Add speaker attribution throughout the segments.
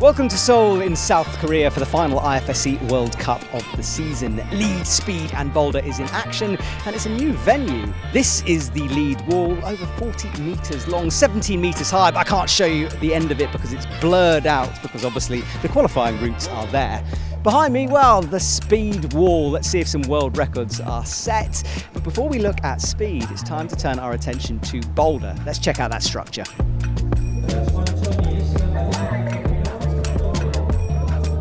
Speaker 1: Welcome to Seoul in South Korea for the final IFSC World Cup of the season. Lead, speed and Boulder is in action and it's a new venue. This is the lead wall, over 40 metres long, 17 metres high, but I can't show you the end of it because it's blurred out because obviously the qualifying routes are there. Behind me, well, the speed wall. Let's see if some world records are set. But before we look at speed, it's time to turn our attention to Boulder. Let's check out that structure.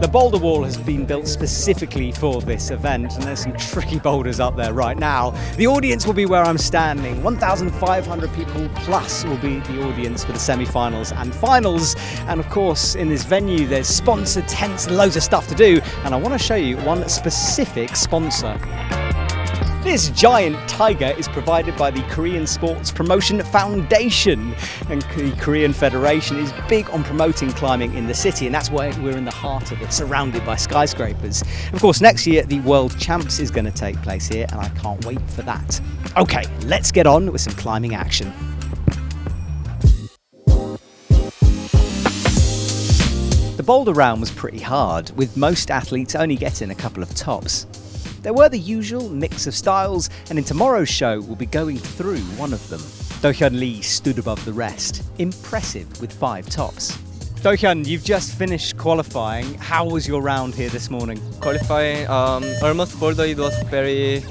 Speaker 1: The Boulder Wall has been built specifically for this event, and there's some tricky boulders up there right now. The audience will be where I'm standing. 1,500 people plus will be the audience for the semi-finals and finals. And of course, in this venue, there's sponsored tents and loads of stuff to do. And I want to show you one specific sponsor. This giant tiger is provided by the Korean Sports Promotion Foundation, and the Korean Federation is big on promoting climbing in the city, and that's why we're in the heart of it, surrounded by skyscrapers. Of course, next year the World Champs is going to take place here, and I can't wait for that. Okay, let's get on with some climbing action. The boulder round was pretty hard, with most athletes only getting a couple of tops. There were the usual mix of styles, and in tomorrow's show we'll be going through one of them. Do-hyun Lee stood above the rest, impressive with 5 tops. Do-hyun, you've just finished qualifying. How was your round here this morning?
Speaker 2: Qualifying, almost Boulder, it was very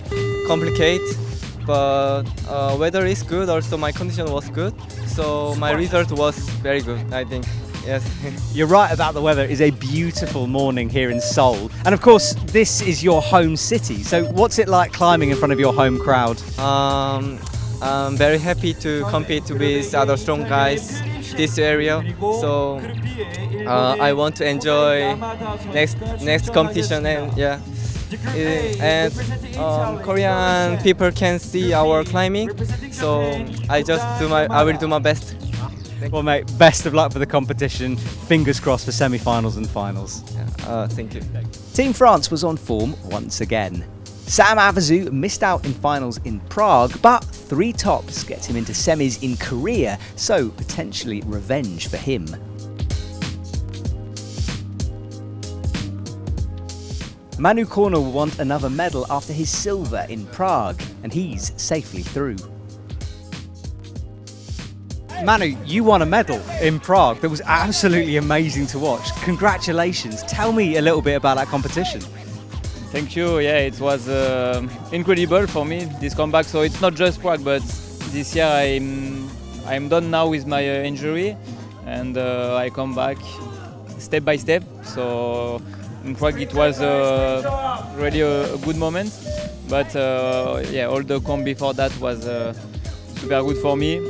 Speaker 2: complicated, but weather is good, also my condition was good, so my result was very good, I think. Yes.
Speaker 1: You're right about the weather. It is a beautiful morning here in Seoul. And of course, this is your home city. So what's it like climbing in front of your home crowd?
Speaker 2: I'm very happy to compete with other strong guys this area. So I want to enjoy next competition, and yeah. And Korean people can see our climbing. So I will do my best.
Speaker 1: Well, mate, best of luck for the competition. Fingers crossed for semi-finals and finals.
Speaker 2: Thank you.
Speaker 1: Team France was on form once again. Sam Avazu missed out in finals in Prague, but 3 tops gets him into semis in Korea, so potentially revenge for him. Manu Corner will want another medal after his silver in Prague, and he's safely through. Manu, you won a medal in Prague. That was absolutely amazing to watch. Congratulations. Tell me a little bit about that competition.
Speaker 3: Thank you. Yeah, it was incredible for me, this comeback. So it's not just Prague, but this year I'm done now with my injury, and I come back step by step. So in Prague it was really a good moment, but yeah, all the comp before that was super good for me.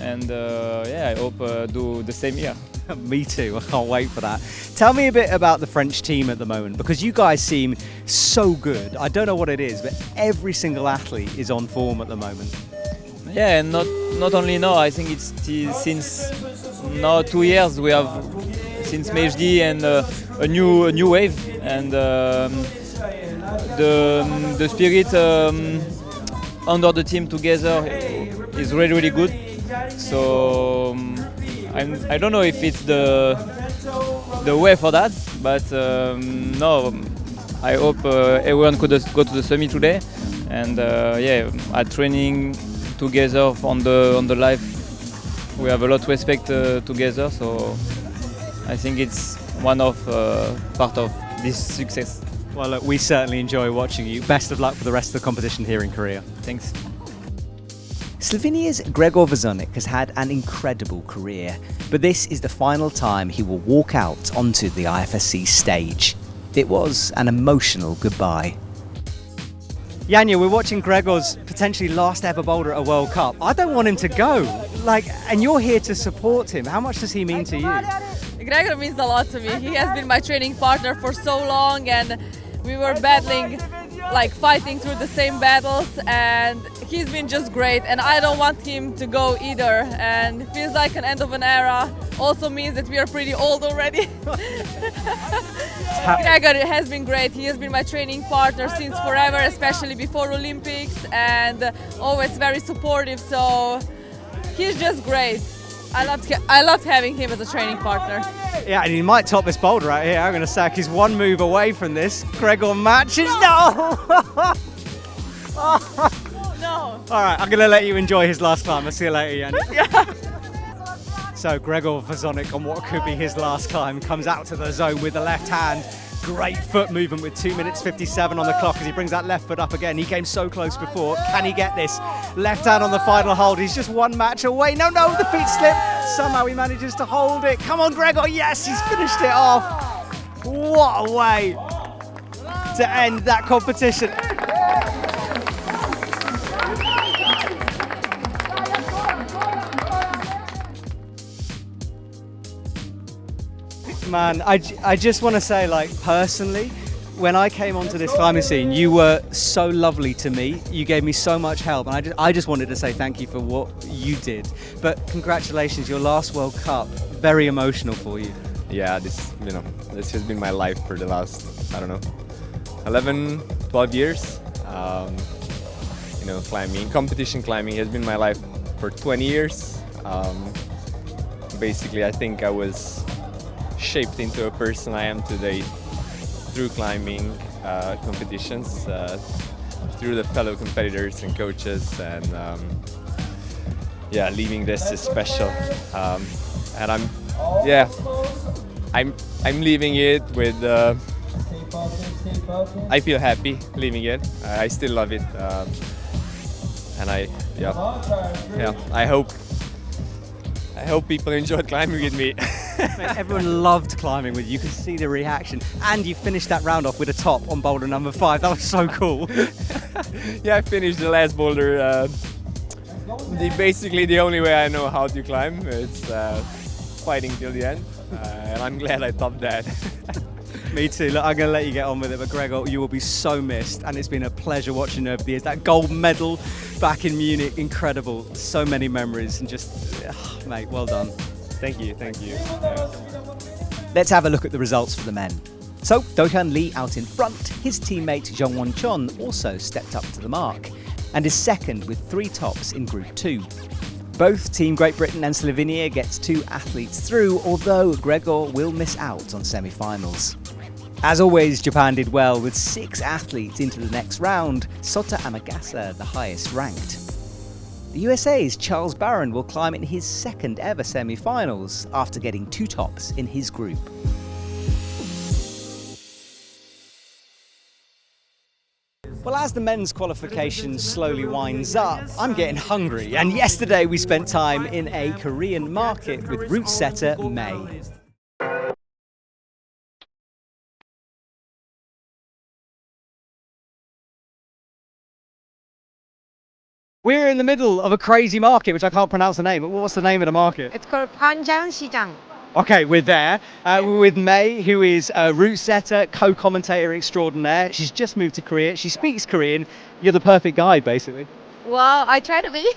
Speaker 3: And yeah, I hope do the same here.
Speaker 1: Me too, I can't wait for that. Tell me a bit about the French team at the moment, because you guys seem so good. I don't know what it is, but every single athlete is on form at the moment.
Speaker 3: Yeah, and not only now, I think it's since now 2 years we have, since Mejdi, and a new wave, and the spirit under the team together is really good. So I don't know if it's the way for that, but no, I hope everyone could go to the summit today, and yeah, at training together on the live, we have a lot of respect together. So I think it's one of part of this success.
Speaker 1: Well, look, we certainly enjoy watching you. Best of luck for the rest of the competition here in Korea.
Speaker 3: Thanks.
Speaker 1: Slovenia's Gregor Vezonik has had an incredible career, but this is the final time he will walk out onto the IFSC stage. It was an emotional goodbye. Yanya, we're watching Gregor's potentially last ever boulder at a World Cup. I don't want him to go, and you're here to support him. How much does he mean to you?
Speaker 4: Gregor means a lot to me. He has been my training partner for so long, and we were battling, fighting through the same battles, and he's been just great, and I don't want him to go either, and it feels like an end of an era. Also means that we are pretty old already. Gregor has been great. He has been my training partner since forever, especially before Olympics, and always very supportive, so he's just great. I loved having him as a training partner.
Speaker 1: Yeah, and he might top this boulder right here. I'm going to sack. He's one move away from this. Gregor matches. No!
Speaker 4: No.
Speaker 1: All right, I'm going to let you enjoy his last climb. I'll see you later, Yanni. So Gregor Vezonik on what could be his last climb comes out to the zone with the left hand. Great foot movement with 2 minutes 57 on the clock as he brings that left foot up again. He came so close before. Can he get this? Left hand on the final hold. He's just one match away. No, the feet slip. Somehow he manages to hold it. Come on, Gregor. Yes, he's finished it off. What a way to end that competition. Man, I just want to say, like, personally, when I came onto this climbing scene, you were so lovely to me. You gave me so much help, and I just wanted to say thank you for what you did. But congratulations, your last World Cup, very emotional for you.
Speaker 2: Yeah, this has been my life for the last, 11, 12 years. Competition climbing has been my life for 20 years. Basically, I think I was shaped into a person I am today through climbing competitions, through the fellow competitors and coaches, and leaving this is special. And I'm leaving it with. I feel happy leaving it. I still love it, and I hope people enjoyed climbing with me.
Speaker 1: Mate, everyone loved climbing with you. You could see the reaction, and you finished that round off with a top on boulder number 5. That was so cool.
Speaker 2: Yeah, I finished the last boulder. Basically, the only way I know how to climb. It's fighting till the end, and I'm glad I topped that.
Speaker 1: Me too. Look, I'm going to let you get on with it, but Gregor, you will be so missed, and it's been a pleasure watching over the years. That gold medal back in Munich, incredible. So many memories, and just, mate, well done.
Speaker 2: Thank you.
Speaker 1: Let's have a look at the results for the men. So, Do-Hyun Lee out in front. His teammate Jungwon Chon also stepped up to the mark and is second with 3 tops in Group 2. Both Team Great Britain and Slovenia gets 2 athletes through, although Gregor will miss out on semi-finals. As always, Japan did well with 6 athletes into the next round, Sota Amagasa the highest ranked. The USA's Charles Barron will climb in his second ever semi-finals after getting 2 tops in his group. Well, as the men's qualification slowly winds up, I'm getting hungry, and yesterday we spent time in a Korean market with route setter May. We're in the middle of a crazy market, which I can't pronounce the name, but what's the name of the market?
Speaker 5: It's called Panjang시장.
Speaker 1: Okay, we're there. We're with May, who is a route setter, co-commentator extraordinaire. She's just moved to Korea. She speaks Korean. You're the perfect guide, basically.
Speaker 5: Well, I try to be.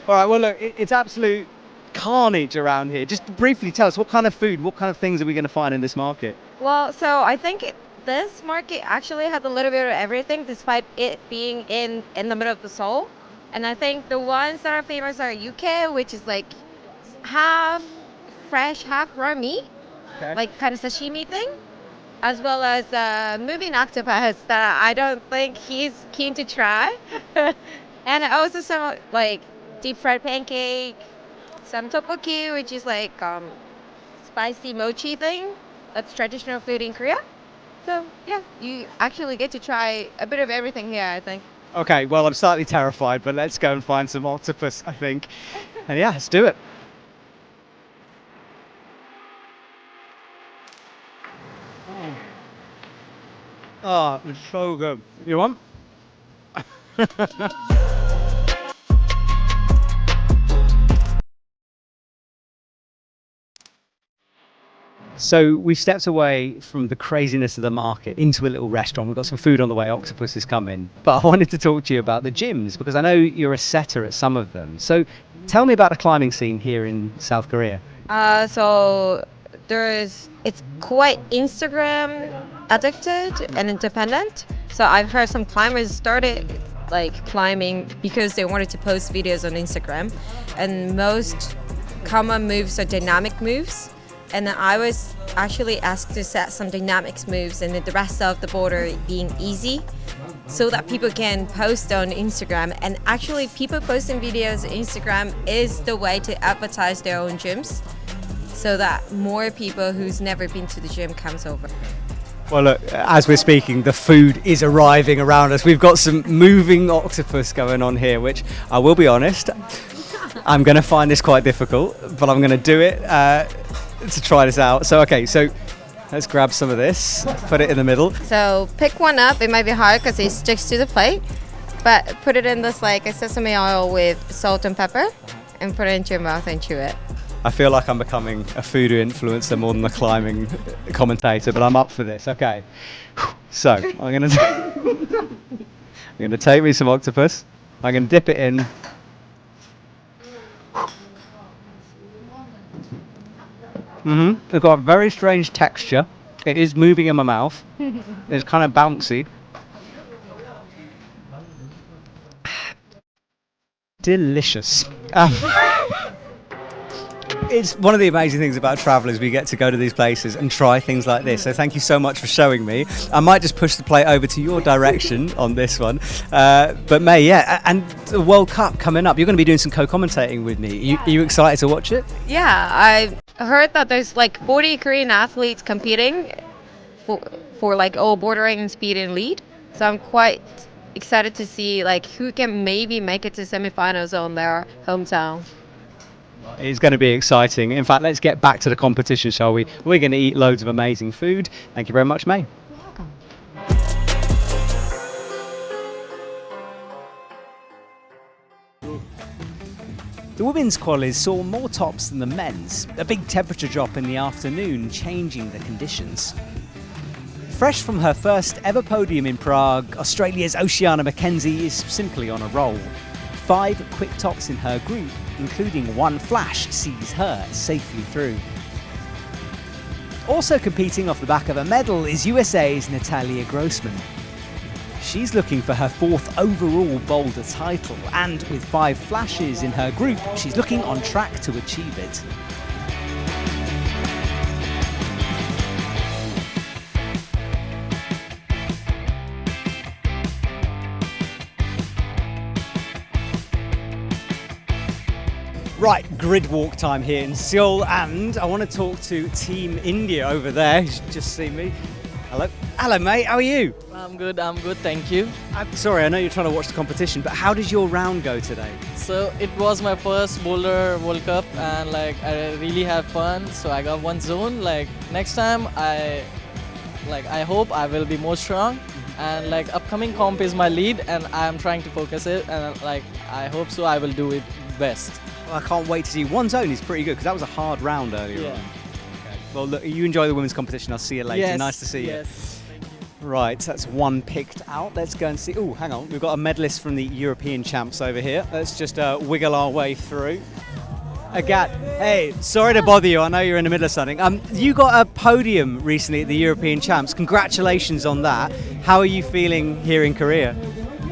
Speaker 1: All right, well, look, it's absolute carnage around here. Just briefly tell us, what kind of food, what kind of things are we going to find in this market?
Speaker 5: Well, so I think this market actually has a little bit of everything, despite it being in the middle of the Seoul. And I think the ones that are famous are UK, which is like half fresh, half raw meat, like kind of sashimi thing, as well as moving octopus that I don't think he's keen to try. And also some like deep fried pancake, some tteokbokki, which is like spicy mochi thing. That's traditional food in Korea. So yeah, you actually get to try a bit of everything here, I think.
Speaker 1: Okay, well, I'm slightly terrified, but let's go and find some octopus, I think. And yeah, let's do it. Oh, it's so good. You want? So we stepped away from the craziness of the market into a little restaurant. We've got some food on the way, octopus is coming. But I wanted to talk to you about the gyms, because I know you're a setter at some of them. So tell me about the climbing scene here in South Korea.
Speaker 5: So it's quite Instagram addicted and independent. So I've heard some climbers started like climbing because they wanted to post videos on Instagram, and most common moves are dynamic moves. And then I was actually asked to set some dynamics moves and then the rest of the boulder being easy so that people can post on Instagram. And actually people posting videos on Instagram is the way to advertise their own gyms so that more people who's never been to the gym comes over.
Speaker 1: Well, look, as we're speaking, the food is arriving around us. We've got some moving octopus going on here, which I will be honest, I'm going to find this quite difficult, but I'm going to do it to try this out. So, okay, so let's grab some of this, put it in the middle.
Speaker 5: So pick one up. It might be hard because it sticks to the plate, but put it in this like a sesame oil with salt and pepper and put it into your mouth and chew it.
Speaker 1: I feel like I'm becoming a food influencer more than a climbing commentator, but I'm up for this. Okay, so I'm gonna take me some octopus. I'm gonna dip it in. It's got a very strange texture. It is moving in my mouth. It's kind of bouncy. Delicious. It's one of the amazing things about travel is we get to go to these places and try things like this. So thank you so much for showing me. I might just push the plate over to your direction on this one. But May, yeah, and the World Cup coming up. You're going to be doing some co-commentating with me. Are you excited to watch it?
Speaker 5: Yeah, I heard that there's like 40 Korean athletes competing for like all bordering speed and lead. So I'm quite excited to see like who can maybe make it to semifinals on their hometown.
Speaker 1: It's going to be exciting. In fact, let's get back to the competition, shall we? We're going to eat loads of amazing food. Thank you very much, May.
Speaker 5: You're welcome.
Speaker 1: The women's qualies saw more tops than the men's. A big temperature drop in the afternoon, changing the conditions. Fresh from her first ever podium in Prague, Australia's Oceana McKenzie is simply on a roll. 5 quick tops in her group, including one flash, sees her safely through. Also competing off the back of a medal is USA's Natalia Grossman. She's looking for her 4th overall Boulder title, and with 5 flashes in her group, she's looking on track to achieve it. Right, grid walk time here in Seoul, and I want to talk to Team India over there, who's just seen me. Hello mate, how are you?
Speaker 6: I'm good, thank you.
Speaker 1: I'm sorry, I know you're trying to watch the competition, but how did your round go today?
Speaker 6: So it was my first Boulder World Cup and like I really had fun, so I got one zone. Like next time I hope I will be more strong, and like upcoming comp is my lead and I'm trying to focus it, and like I hope so I will do it best.
Speaker 1: Well, I can't wait to see. One zone is pretty good because that was a hard round earlier on. Okay. Well, look, you enjoy the women's competition. I'll see you later.
Speaker 6: Yes,
Speaker 1: nice to see you.
Speaker 6: yes. Thank you.
Speaker 1: Right, that's one picked out. Let's go and see. Oh, hang on. We've got a medalist from the European champs over here. Let's just wiggle our way through. Agat, hey, sorry to bother you. I know you're in the middle of something. You got a podium recently at the European champs. Congratulations on that. How are you feeling here in Korea?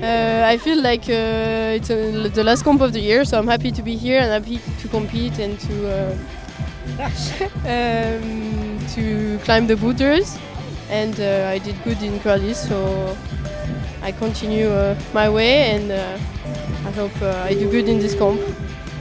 Speaker 7: I feel like it's the last comp of the year, so I'm happy to be here and happy to compete and to climb the boulders. And I did good in quali, so I continue my way, and I hope I do good in this comp.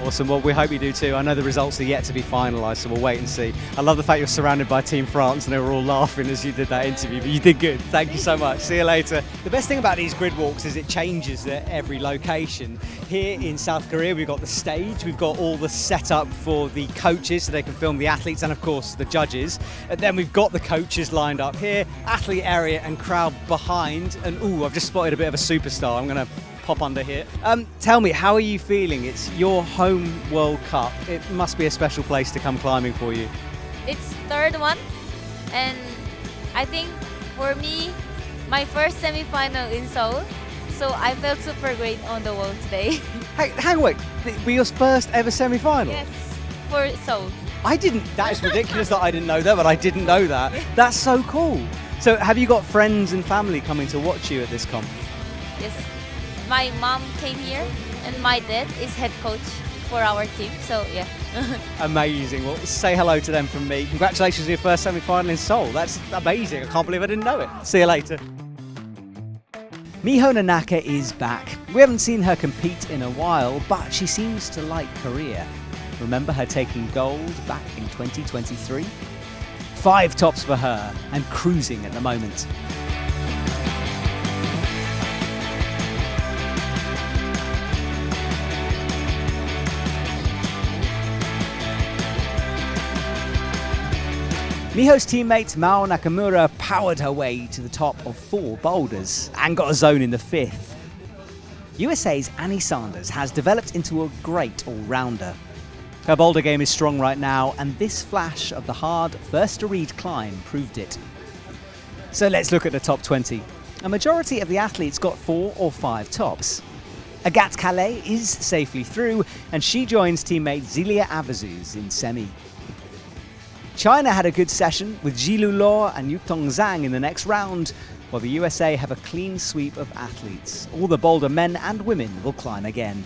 Speaker 1: Awesome. Well, we hope you do too. I know the results are yet to be finalised, so we'll wait and see. I love the fact you're surrounded by Team France and they were all laughing as you did that interview, but you did good. Thank you so much. See you later. The best thing about these grid walks is it changes at every location. Here in South Korea, we've got the stage, we've got all the setup for the coaches so they can film the athletes and, of course, the judges. And then we've got the coaches lined up here, athlete area and crowd behind. And, ooh, I've just spotted a bit of a superstar. I'm going to pop under here. Tell me, how are you feeling? It's your home World Cup. It must be a special place to come climbing for you.
Speaker 8: It's third one, and I think for me, my first semi-final in Seoul, so I felt super great on the wall today.
Speaker 1: Hey, hang on, wait. Were your first ever semi-final?
Speaker 8: Yes, for Seoul.
Speaker 1: I didn't. That is ridiculous that I didn't know that, but I didn't know that. That's so cool. So have you got friends and family coming to watch you at this comp?
Speaker 8: Yes. My mom came here, and my dad is head coach for our team. So yeah.
Speaker 1: Amazing. Well, say hello to them from me. Congratulations on your first semi-final in Seoul. That's amazing. I can't believe I didn't know it. See you later. Miho Nanaka is back. We haven't seen her compete in a while, but she seems to like Korea. Remember her taking gold back in 2023? 5 tops for her and cruising at the moment. Miho's teammate Mao Nakamura powered her way to the top of 4 boulders and got a zone in the 5th. USA's Annie Sanders has developed into a great all-rounder. Her boulder game is strong right now, and this flash of the hard first-to-read climb proved it. So let's look at the top 20. A majority of the athletes got 4 or 5 tops. Agathe Calais is safely through, and she joins teammate Zilia Avazuz in semi. China had a good session with Jilu Luo and Yutong Zhang in the next round, while the USA have a clean sweep of athletes. All the boulder men and women will climb again.